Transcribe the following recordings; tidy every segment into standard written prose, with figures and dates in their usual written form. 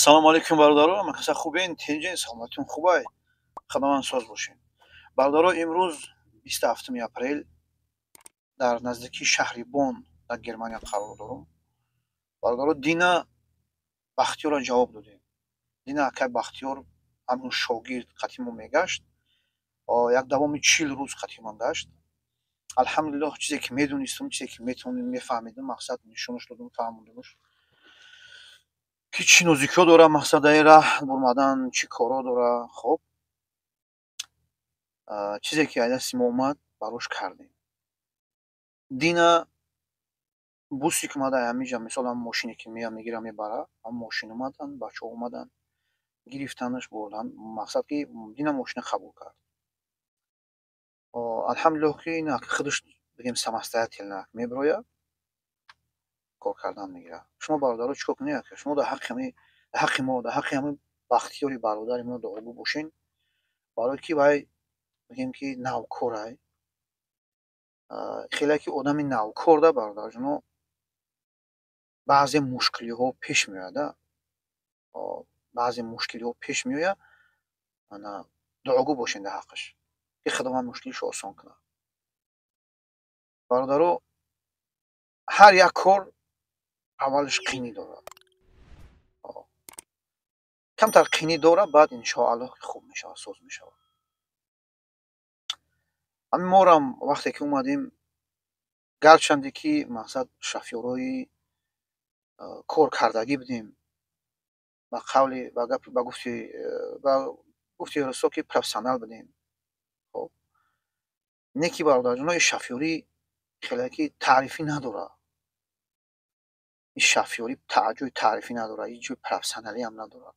салом алейкум бародаро, макаса хубен, тинҷен, саломатион хубай, хадаматсоз бошем. Бародаро, имрӯз 27 апрел дар наздикии шаҳри Бонн дар Германия қарор дорам. Бародаро, Дина Бахтиёрро ҷавоб додем. Дина акай Бахтиёр ҳамун шогирд қадди мо мегашт. Як давоми 40 рӯз қадди ман гашт. алҳамдулиллоҳ, чизе ки медонистам, чизе ки метавонем мефаҳмидам, мақсад нишонаш додам, фаҳмондамаш ки чӣ нозикиҳо дора мақсадаи раҳ бурмадан, чӣ коро дора. Хоб, чизе ки аз дасти мо омад, барош кардем. Дина буси ки омада ҳамиҷа, мисол ҳам мошине ки мегира мебара, ҳам мошин омадан, бачаҳо омадан, гирифтанаш, бурдан. Мақсад ки Дина мошина қабул кард. алҳамдулиллоҳ ки инак худаш бигем самостоятельно мебироя, кор кардан мегира. Шумо бародаро чикор кунед? Шумо дар ҳаққи мо, дар ҳаққи ҳамин Бахтиёри бародари мо дуогӯ бошен, барое ки вай бигем ки навкорай. хеле ки одами навкорда бародарҷоно баъзе мушкилиҳо пеш меояд. Баъзе мушкилиҳо пеш меояд, ана дуогӯ бошен дар ҳаққаш ки худованд мушкилишро осон кунад. бародаро, ҳар як кор аввалаш қиynӣ дорад. камтар қиynӣ дорад, баъд иншоаллоҳ хуб мешавад, соз мешавад. ҳамин морам вақте ки омадем, гарчанде ки мақсад шофёрои коркардагӣ будем, ба қавли ба гуфти рӯсо ки профессионал будем. Хоб, не ки бародарҷоно, ин шофёрӣ хеле ки таърифӣ надорад. ин шофёрӣ ҷойи таърифӣ надорад, ин ҷойи профессионалӣ ҳам надорад.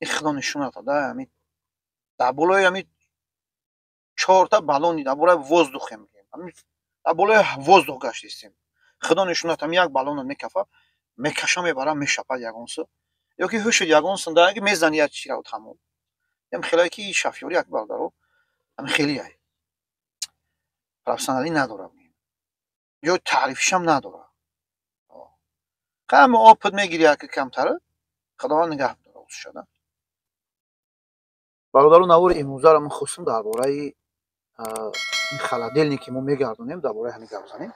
ин худо нишонад ҳамин дар болои ҳамин 4 баллони дар болои воздухе мегӯем. дар болои воздух гаштистем. худо нишонад ҳамин як баллонро мекафад, мекаша, мебарад, мешапад ягонса. ё ки ҳушид ягонса даги мезани як чиро тамом. ям хеле ки шофёрӣ як бародаро, ҳамин хеле профессионалӣ надорад. ҷойи таърифишам надорад. ҳам опыт мегири як камтара, худованд нигаҳ дора шуда. бародаро, навори имрӯзаро ман хостам дар бораи холодильник ки мо мегардонем, дар бораи ҳамин гап занем.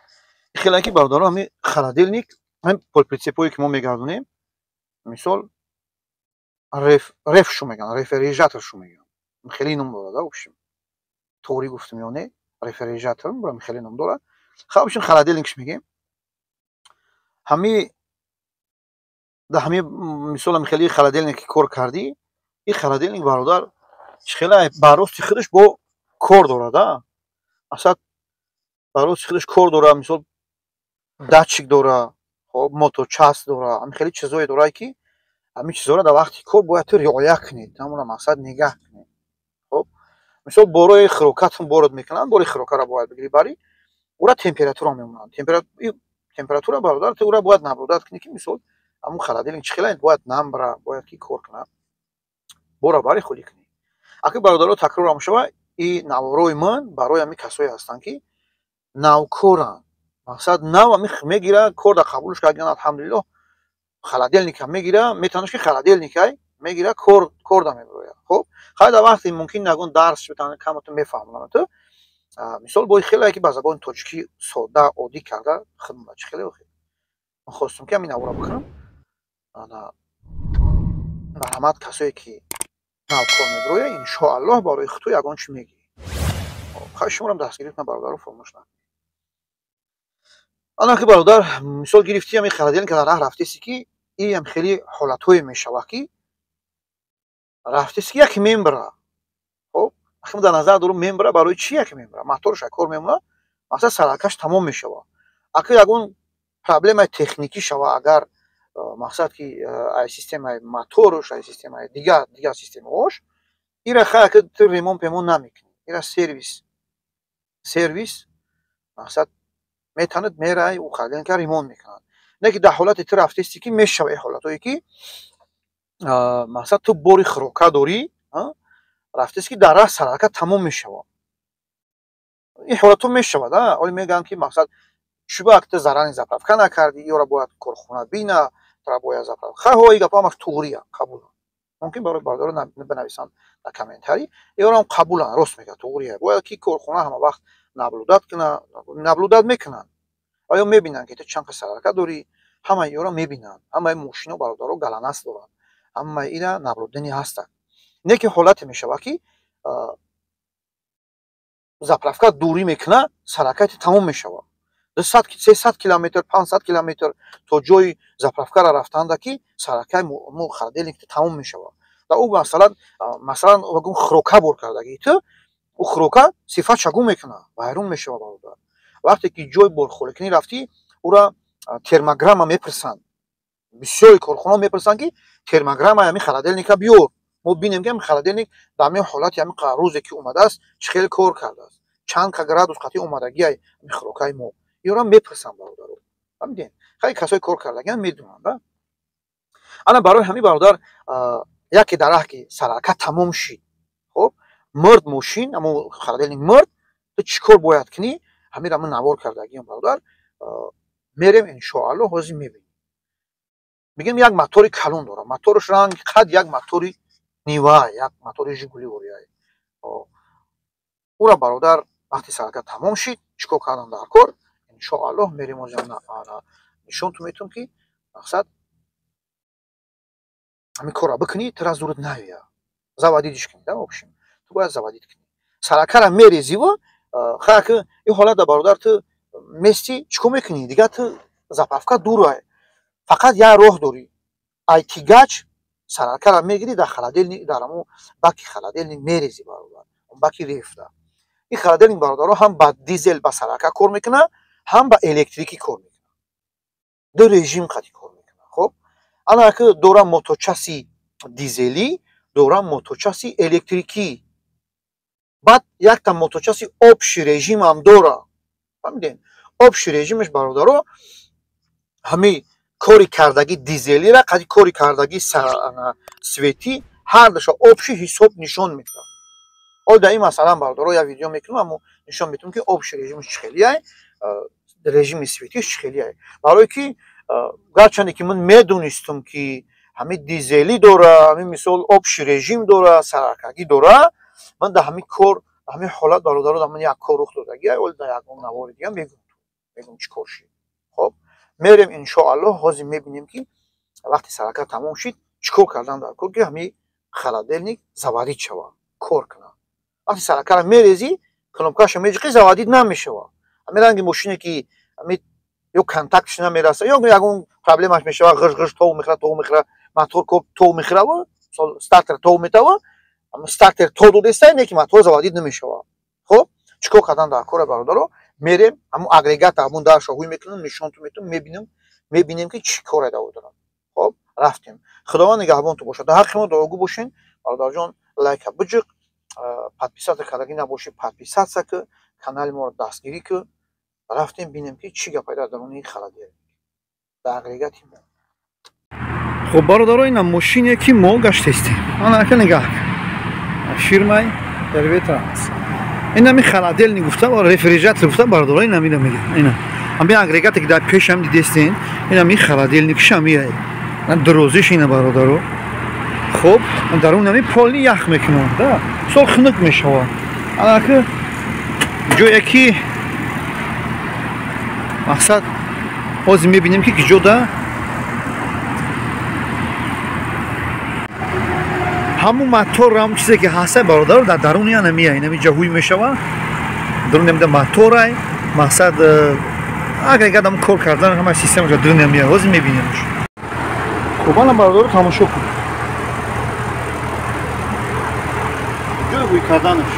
хеле ки бародаро, ҳамин холодильник, ҳамин полпритсепое ки мо мегардонем, мисол рефшо мегӯянд, рефрижераторшо мегӯянд. хеле ном дорад, общем тори гуфтем ё не, рефрижератор хеле ном дорад. общем холодильникш мегӯем. ҳамин дар ҳамин мисол ҳамин хеле холодильник ки кор кардӣ, ин холодильник бародар хеле барости худаш бо кор дорад. асад барости худаш кор дорад, мисол датчик дорад, хоб, моточас дорад, ҳамин хеле чизое дорад ки ҳамин чизҳоро дар вақти кор бояд ту риоя кунед, ҳамонро мақсад нигаҳ кунед. Хоб, мисол борои хирокатон бород мекунанд, бори хирокаро бояд бигирӣ, бари ура температура мемонад. Температура бародар ту ура бояд наблюдат кунӣ ки мисол ҳамун холодильник чӣ хеле бояд нам бара, бояд ки кор кунад. бора бари худӣ кунӣ. аки бародаро, такрорам шава, ин наворои ман барои ҳамин касое ҳастанд ки навкоранд. мақсад нав ҳамин мегира, корда қабулш кардаган, алҳамдулиллоҳ, холодильникам мегира, метавонаш ки холодильникай мегира, корда мебирояд. Хоб, хай дар вақти мумкин ягон дарс метавонад каматон мефаҳмонад. ту мисол бои хеле ки ба забони тоҷикӣ сода оддӣ карда хидмат чӣ хеле охир. ман хостам ки ҳамин навора бикунам. марҳамат касое ки навкор мебирояд, иншоаллоҳ барои худту ягон чӣ мегирӣ. хай шуморам дастгирӣ кунам, бародаро, фаромӯш накунед. ана ки бародар, мисол гирифти ҳамин холодильник дар раҳ рафтеси ки ин ҳам хеле ҳолатҳое мешавад ки рафтеси ки яке мембара. хоб, ахи дар назар дорум мембара, барои чӣ яке мембара? моторш кор мемонад, мақсад саракаш тамом мешавад. аки ягон проблемаи техникӣ шава, агар мақсад ки ай системаи моторш, ай системаи дигар системаҳош, ира хай ки ту ремонт пемон намекунӣ. ира сервис мақсад метавонад мерай у холодильника ремонт мекунад. не ки дар ҳолати ту рафтеси ки мешава ин ҳолатое ки мақсад ту бори хирока дорӣ, рафтеси ки дар раҳ сарака тамом мешавад. ин ҳолатҳо мешавад. оли мегӯянд ки мақсад шубак ту зарани заправка накардӣ, ёро бояд корхона бина, трабоя заправка ҳои гапа ҳамаш туғрия қабулан мумкин барои бародаро бинависанд дар комментарий ёрам қабулан рост мегӯяд туғрия бояд ки корхона ҳама вақт наблудат мекунанд оё мебинанд ки ту чанд қисар ҳаракат дорӣ ҳамаи ёро мебинанд ҳамаи мошино бародаро галанас доранд ҳамаи ина наблудани ҳастанд не ки ҳолате мешавад ки заправка дурӣ мекунад сарҳаракати тамом мешавад 300 километр 500 километр то ҷои заправкара рафтанда ки сарҳаракаи холодильник тамом мешавад ва ӯ масалан вагон хӯрока бор кардагӣ ту ӯ хӯрока сифат чагун мекунад вайрон мешавад бародар вақте ки ҷои борхӯрикунӣ рафтӣ ӯра термограмма мепурсанд бисёри корхонаҳо мепурсанд ки термограмма ҳамин холодильника биёр мо бинем ки ҳамин холодильник дар ҳамин ҳолати ҳамин рӯзе ки омадааст чӣ хел кор кардааст чанд градус қатъи омадагии ҳамин хӯрокаи мо ёрам мепурсанд бародаро ҳамиден хеле касои кор кардагиам медонанд ана барои ҳамин бародар яке дарахт ки сарҳаракат тамом шид хоб мурд мошин амо холодильник мурд ту чӣ кор бояд кунӣ ҳамира ман навор кардагиам бародар мерем иншоалло ҳозир мебинем мигем як мотори калон дорам мотораш ранг қад як мотори нива як мотори жигули орияй ура бародар вақти сарҳаракат тамом шид чӣ кор кардам дар кор иншоалло мерем нишонтон метавонам ки мақсад ҳамин корро бикунӣ тира зурат наояд заводидиш кунӣ обшим ту бояд заводид кунӣ сарҳаракатро мерезиву хаки ин ҳолата бародар ту мести чӣ кор мекунӣ дигар ту заправка дурай фақат як роҳ дорӣ айтигач сарҳаракатро мегирӣ дар холодильник дар ҳамон баки холодильник мерезӣ бародар баки рефта ин холодильник бародаро ҳам ба дизел ба сарҳаракат кор мекунад ҳам ба электрикӣ кор мекунад ду режим қади кор мекунад хоб ана ки дорам моточаси дизелӣ дорам моточаси электрикӣ баъд якта моточаси общий режим ҳам дора фаҳмидем общий режимаш бародаро ҳамин кори кардаги дизелира қади кори кардаги светӣ ҳардаша общий ҳисоб нишон медиҳад ҳол дар ин масъала бародаро як видео мекунам амо нишон метавонам ки общий режимаш чӣ хелияй режими светиш чӣ хелияй барое ки гарчанде ки ман медонистам ки ҳамин дизелӣ дора ҳамин мисол общий режим дора сарҳаракатӣ дора ман дар ҳамин кор ҳамин ҳолат бародаро дар ман як кор рух додагия оли дар ягон навори дига мегӯям чӣ кор шид хоб мерем иншоалло ҳозир мебинем ки вақти сарҳаракат тамом шид чӣ кор кардам дар кор ки ҳамин холодильник заводид шавад кор кунад вақти сарҳаракатро мерезӣ кнопкаша меҷиқӣ заводид намешавад ҳамин ранги мошине ки ҳамин ё контактш намераса ё ягон проблемаш мешавад ғиш тов мехӯра мотор тов мехӯраву стартер тов метава стартер то додеста не ки мотор заводид намешавад хоб чӣ кор кардам дар кора бародаро мерем ҳамон агрегата ҳамон дарша ҳуй мекунам нишонтон метавонам мебинем ки чӣ кора даводорам хоб рафтем худованд нигаҳбонтон бошад дар ҳаққи мо дуогӯ бошен бародарҷон лайка биҷиқ подписатсия кардагӣ набошед подписатсия ки канали моро дастгирӣ ки рафтем бинем ки чӣ гапайда даруни холодильник дар агрегати мо хоб бародаро ина мошине ки мо гаштестем ана ка нигаҳ фирмаи Эрветранс ин ҳамин холодильник гуфта рефрижератор гуфта бародаро ин ҳамин мегӯям ина ҳамин агрегате ки дар пешам дидестен ин ҳамин холодильникш ҳамияй дурозиш ина бародаро хоб дарун ҳамин полни ях мекунам да сол хунук мешавад ана ки ҷое ки мақсад ҳозир мебинем ки киҷода ҳамун мотор ҳамун чизе ки ҳаста бародаро дар даруни ана мияй ин ҷа ҳуй мешавад даруни ҳамда моторай мақсад агрегат ҳамун кор кардан ҳама системаша даруни мияй ҳозир мебинемш хоб ана бародаро тамошо кун ҷои ҳуй карданаш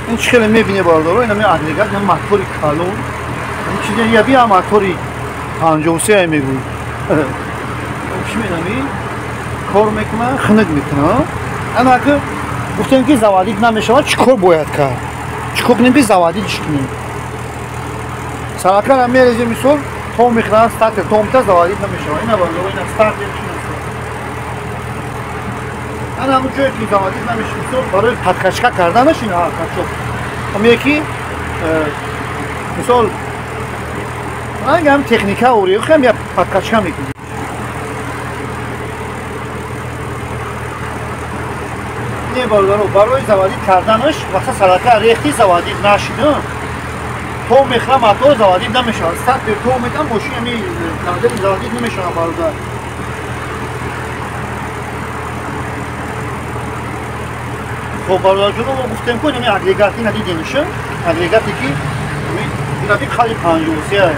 ин чӣ хеле мебине бародаро ин ҳамин агрегат ин мотори калон ин чизе яби ҳам мотори 53 мегӯй чӣ менамӣ кор мекунад хунук мекунад ана ки гуфтем ки заводид намешавад чӣ кор бояд кард чӣ кор кунем ки заводидш кунем сарҳаракатро мерезем мисол то мехӯрад стартер то мета заводид намешавад ина бародаро ина стартер انا همون جایی که زمادی نمیشه برای پادکشکا کردنش این ها کچوب هم یکی مثال hangi hem teknika uğruyor hem ya patkaçka mı gidiyor? Ne barlar o baroy zavadi kardanış vaqta salaka rexti zavadi naşino to mexram ato zavadi nemiشه استاد به تو میگم ماشین می کردن zavadi نمیشه barlar خب barlar جون رو گفتم کنیم این اگریگاتی ندیده میشه اگریگاتی که این خالی 53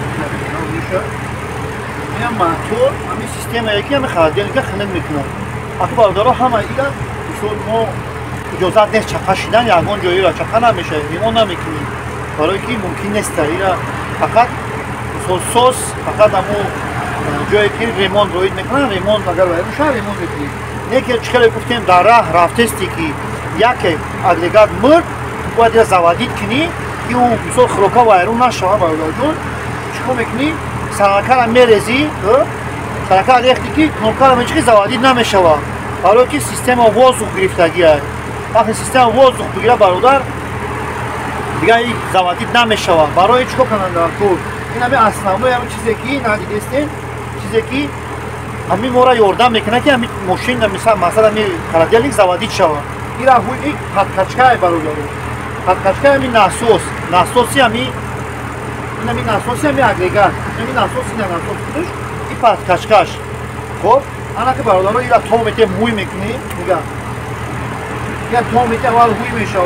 این موتور همین سیستم یکی هم خاردیل که خنم میکنه اگه باردارا همه اینا مثلا ما اجازه ده چپا شدن یگان جایی را چپا نمیشه ریمون نمیکنیم برای که ممکن نیست اینا فقط مثلا سوس فقط همو جایی که ریمون روید میکنن ریمون اگر باید میشه ریمون میکنیم نه که چکل گفتیم در راه رفتستی که یک اگریگات مرد باید زوادید کنی که اون مثلا خروکا وایرون نشه باردار جون چکو میکنی سرکه را میرزی سرکه را ریختی که کنکه را میچکی زوادید نمیشه برای که سیستم وازوخ گرفتگی هست وقتی سیستم وازوخ بگیره برادر دیگه این زوادید نمیشه برای چکو کنند در طور این همه اصنامه همه چیزی که ندیدستین چیزی که همین مورا یاردم میکنه که همین ماشین مثلا همین خردیل زوادید شود این را این پادکشکه برادر پادکشکه همین ناسوسی همین این همین ناسوسی همین اگریگات همین ناسوسی نه ناسوس کنش این پادکشکش خب انا که برادر رو این را تومیته موی میکنی میگه یا تومیته اول موی میشه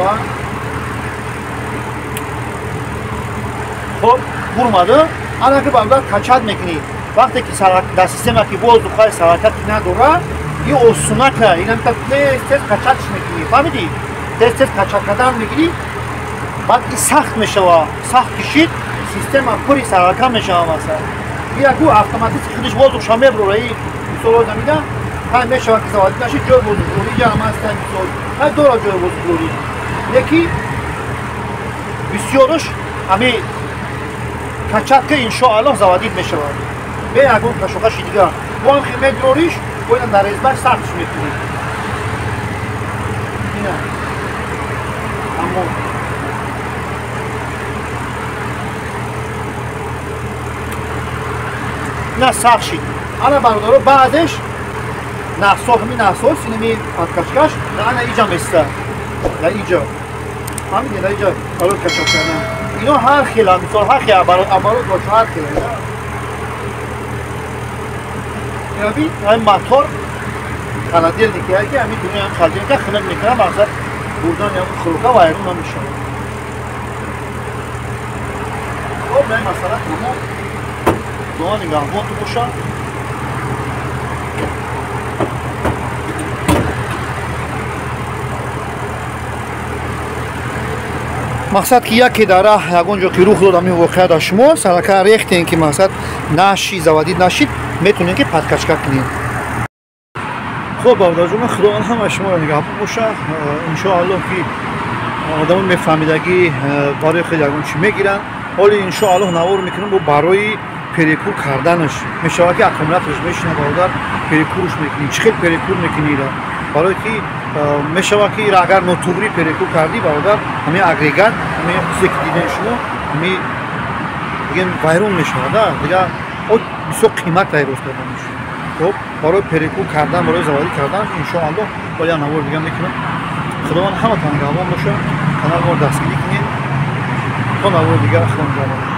خب برماده انا که برادر کچاد میکنی وقتی که در سیستم که باز دخواه سرکت نداره این اصونت این هم تیز کچادش میکنی فهمیدی؟ تیز کچاد کردن میگیری بعد این سخت میشه و سخت کشید سیستم پوری سرکت میشه مثلا این اگه اتوماتیک خودش باز دخواه میبره این مثلا زمیده های میشه که زوادی نشید جای باز دخوری جا هم هستن مثال های دورا جای باز دخوری یکی بسیارش همه کچاد که انشاءالله زوادید میشه به اگه اون کشوخش دیگه وان خیمه دروریش باید در ازبش سختش میکنی اینه اما نه سخت شید انا برادارو بعدش نحسا همین نحساس اینمی پادکشکش نه انا ایجا میسته نه ایجا همین نه ایجا برای کشف کردن اینا هر خیلی هم مثال هر خیلی عبارت باشه هر خیلی یابی این موتور خلادیل دیگه که همین دنیا هم خلادیل که خلق میکنه مقصد بردن یا خروکا وایرون هم میشه خب نه مثلا همون دوان نگهبان تو باشه مقصد که یکی داره یگونجا که روح داد همین واقعه دا شما سرکه ریختین که مقصد نشی زوادید نشید میتونین که پادکشکا کنین خب برادر جون خدا هم شما رو نگهبان باشه انشاءالله که آدم میفهمیدگی برای خیلی یگون چی میگیرن ولی انشاءالله نوار میکنن با برای پریکور کردنش میشه که اکومولاتورش میشینه برادر پریکورش میکنی چه خیلی پریکور میکنی برای که میشه که اگر نوتوری پریکور کردی برادر همین اگریگات همین چیزی که دیدین شما همین دیگه وایرون میشه دیگه او بسیار قیمت داره روز کردن میشه خب برای پریکور کردن برای زوادی کردن انشاءالله باید نوار دیگه میکنم خداوند همتون نگهبان باشه کانال ما دستگیری کنین تا نوار دیگه خداوند